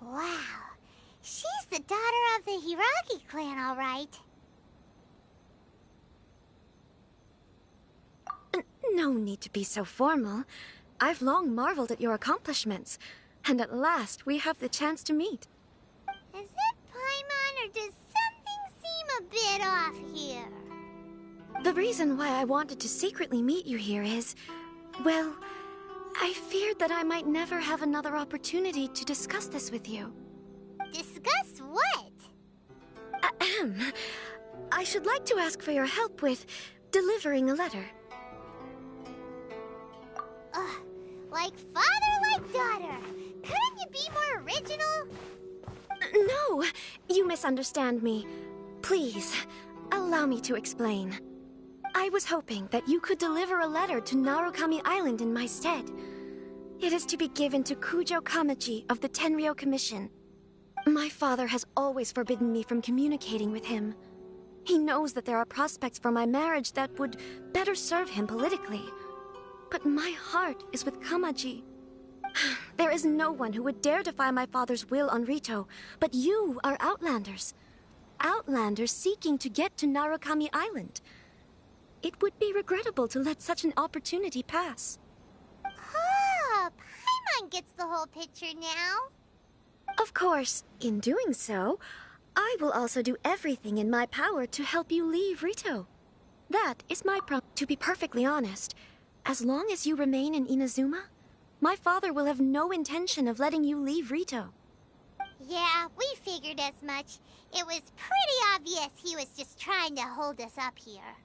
Wow. She's the daughter of the Hiragi clan, all right. No need to be so formal. I've long marveled at your accomplishments, and at last we have the chance to meet. Is it Paimon, or does something seem a bit off here? The reason why I wanted to secretly meet you here is, well, I feared that I might never have another opportunity to discuss this with you. Discuss what? Ahem. I should like to ask for your help with delivering a letter. Like father, like daughter. Couldn't you be more original? No, you misunderstand me. Please, allow me to explain. I was hoping that you could deliver a letter to Narukami Island in my stead. It is to be given to Kujo Kamaji of the Tenryou Commission. My father has always forbidden me from communicating with him. He knows that there are prospects for my marriage that would better serve him politically. But my heart is with Kamaji. There is no one who would dare defy my father's will on Rito, but you are Outlanders. Outlanders seeking to get to Narukami Island. It would be regrettable to let such an opportunity pass. Oh, Paimon gets the whole picture now. Of course, in doing so, I will also do everything in my power to help you leave Rito. That is my to be perfectly honest. As long as you remain in Inazuma, my father will have no intention of letting you leave Rito. Yeah, we figured as much. It was pretty obvious he was just trying to hold us up here.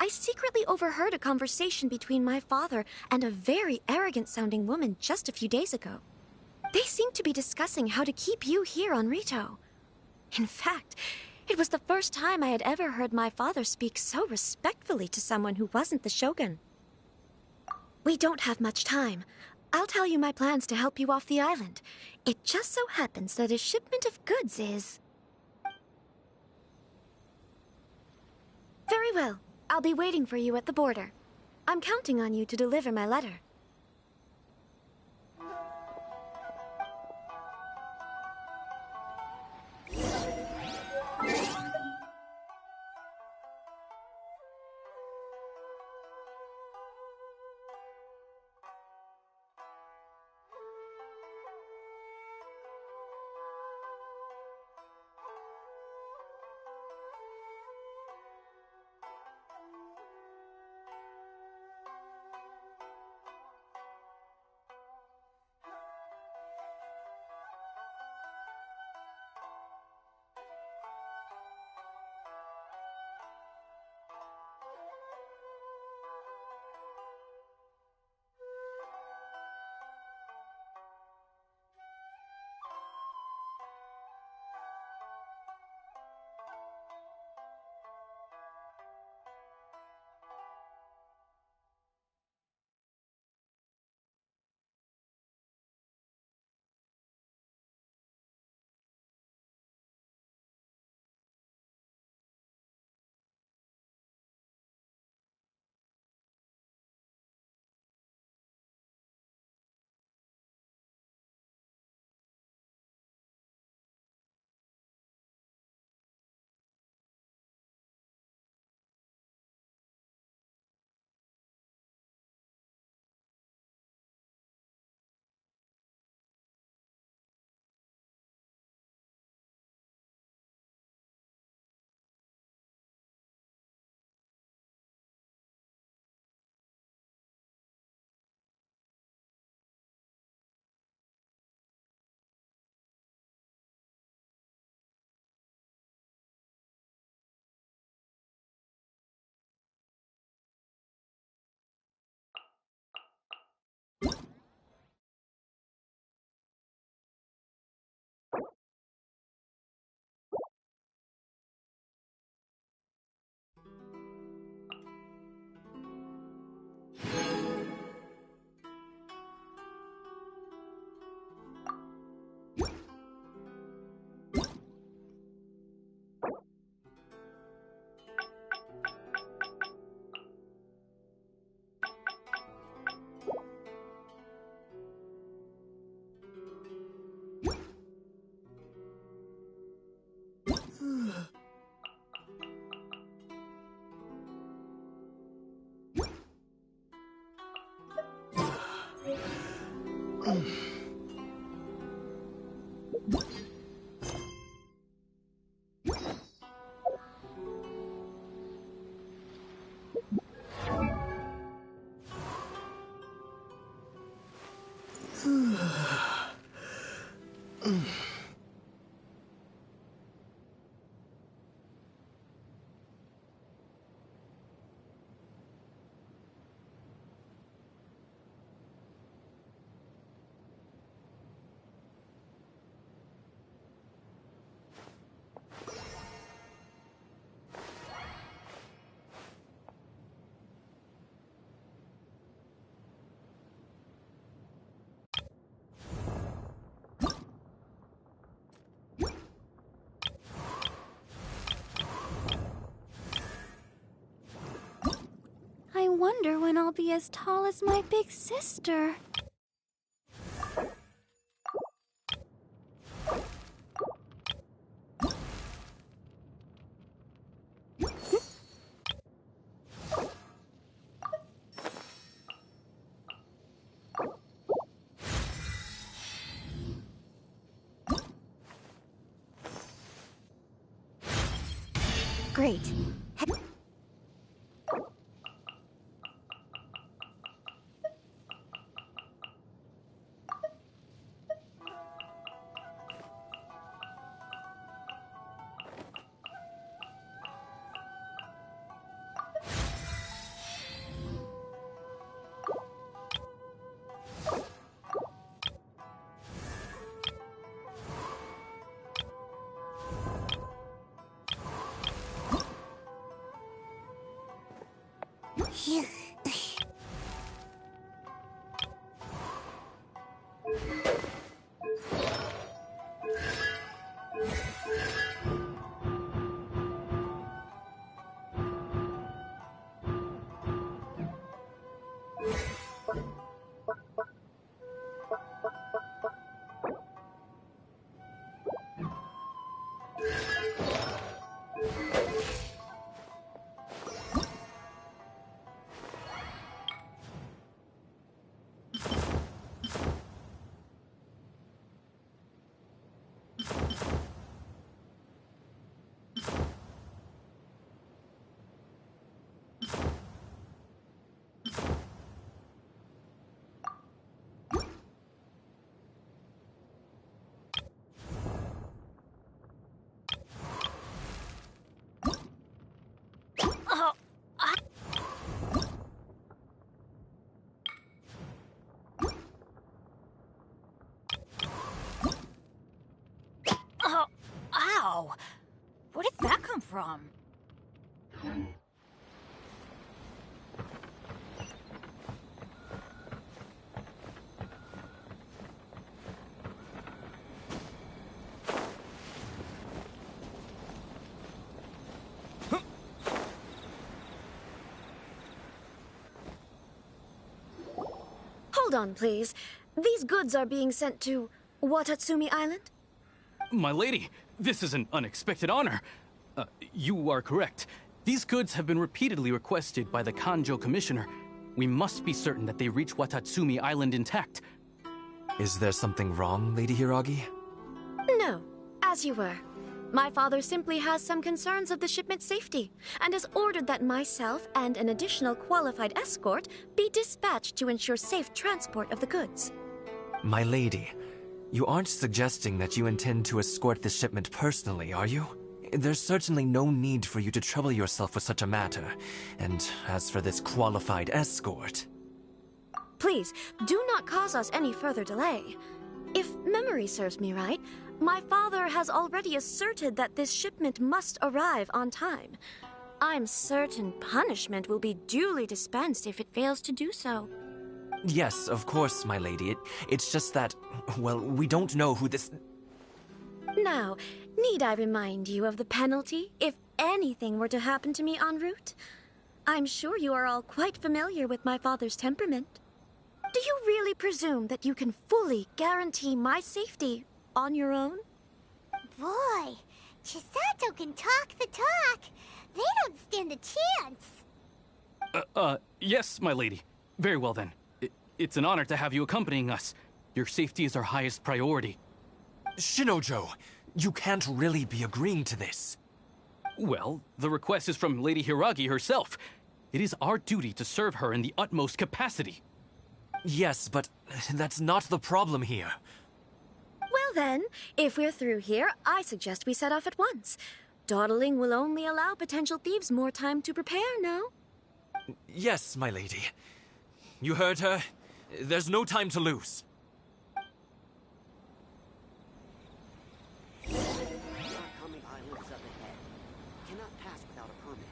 I secretly overheard a conversation between my father and a very arrogant-sounding woman just a few days ago. They seemed to be discussing how to keep you here on Rito. In fact, it was the first time I had ever heard my father speak so respectfully to someone who wasn't the Shogun. We don't have much time. I'll tell you my plans to help you off the island. It just so happens that a shipment of goods is... Very well. I'll be waiting for you at the border. I'm counting on you to deliver my letter. I wonder when I'll be as tall as my big sister. Great. Ow! Where did that come from? Hold on, please. These goods are being sent to Watatsumi Island? My lady, this is an unexpected honor. You are correct. These goods have been repeatedly requested by the Kanjo Commissioner. We must be certain that they reach Watatsumi Island intact. Is there something wrong, Lady Hiragi? No, as you were. My father simply has some concerns of the shipment's safety, and has ordered that myself and an additional qualified escort be dispatched to ensure safe transport of the goods. My lady, you aren't suggesting that you intend to escort this shipment personally, are you? There's certainly no need for you to trouble yourself with such a matter. And as for this qualified escort... Please, do not cause us any further delay. If memory serves me right, my father has already asserted that this shipment must arrive on time. I'm certain punishment will be duly dispensed if it fails to do so. Yes, of course, my lady. It's just that, well, we don't know who this... Now, need I remind you of the penalty if anything were to happen to me en route? I'm sure you are all quite familiar with my father's temperament. Do you really presume that you can fully guarantee my safety on your own? Boy, Chisato can talk the talk. They don't stand a chance. Yes, my lady. Very well then. It's an honor to have you accompanying us. Your safety is our highest priority. Shinojo, you can't really be agreeing to this. Well, the request is from Lady Hiragi herself. It is our duty to serve her in the utmost capacity. Yes, but that's not the problem here. Well then, if we're through here, I suggest we set off at once. Dawdling will only allow potential thieves more time to prepare, no? Yes, my lady. You heard her. There's no time to lose. Murakami Island's up ahead. Cannot pass without a permit.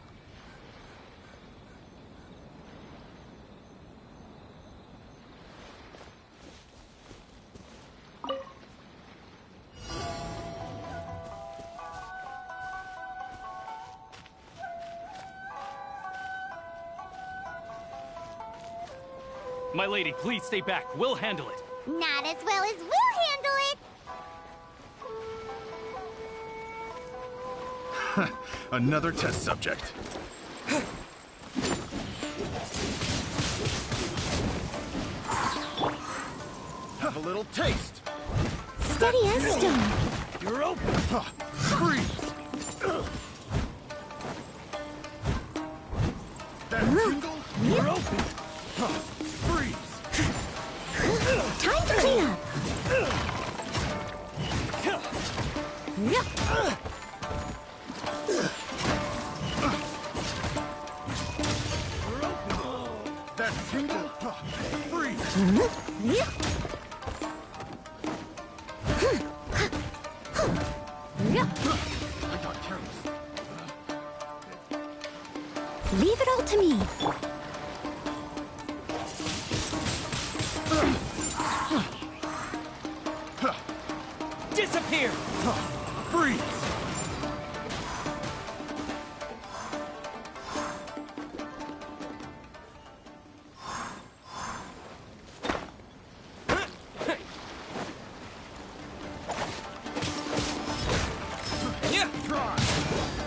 My lady, please stay back. We'll handle it. Not as well as we'll handle it! Another test subject. Have a little taste. Steady as stone. You're open. Freeze. That tingle. You're open. Freeze. Time to clean up. That tingle. Freeze. I got careless. Leave it all to me. Disappear! Freeze!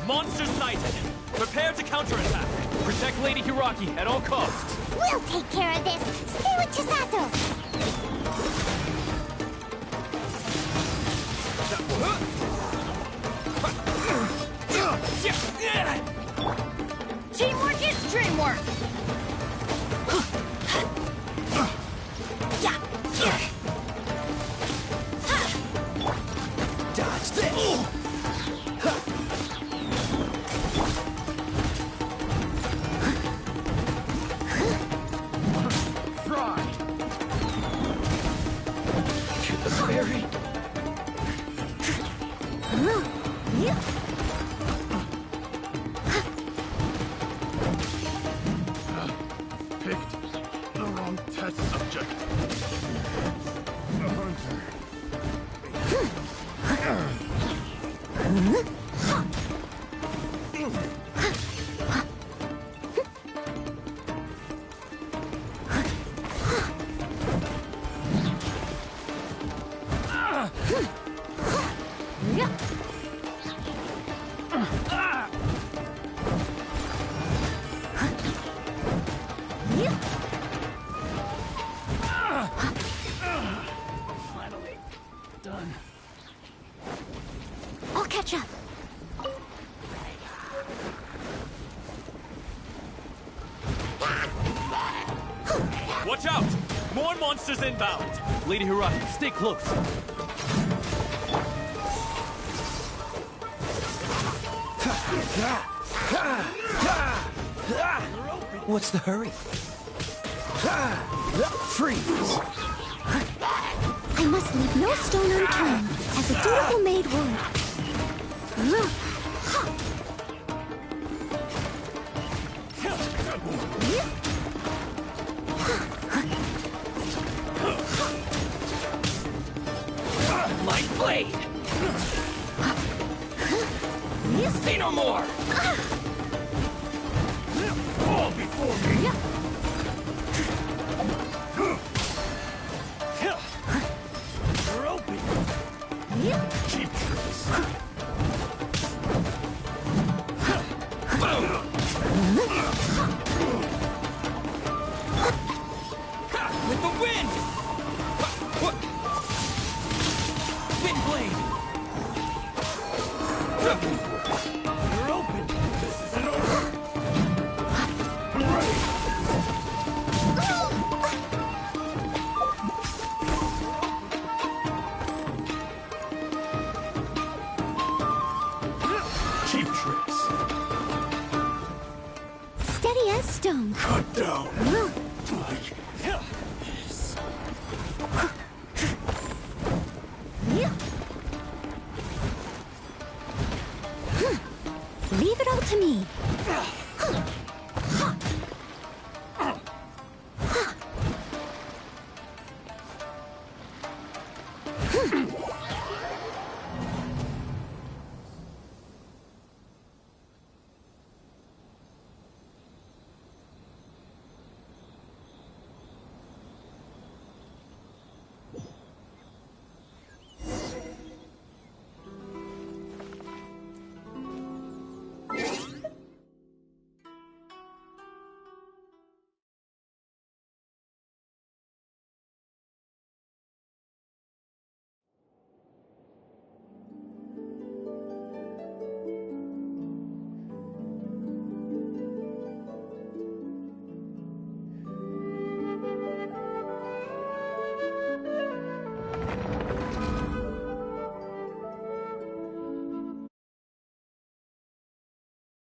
Monsters sighted! Prepare to counterattack! Protect Lady Hiragi at all costs. We'll take care of this. Stay with Chisato. Teamwork is dreamwork! Dodge this! Fry! To the berry! Picked the wrong test subject. A hunter. Finally. Done. I'll catch up. Watch out! More monsters inbound! Lady Hiragi, stay close. What's the hurry? Freeze! I must leave no stone unturned, as a dutiful maid would. My blade! Say no more! Fall before me! You're open! Cheap tricks! With the wind! cut down. Like this. Leave it all to me.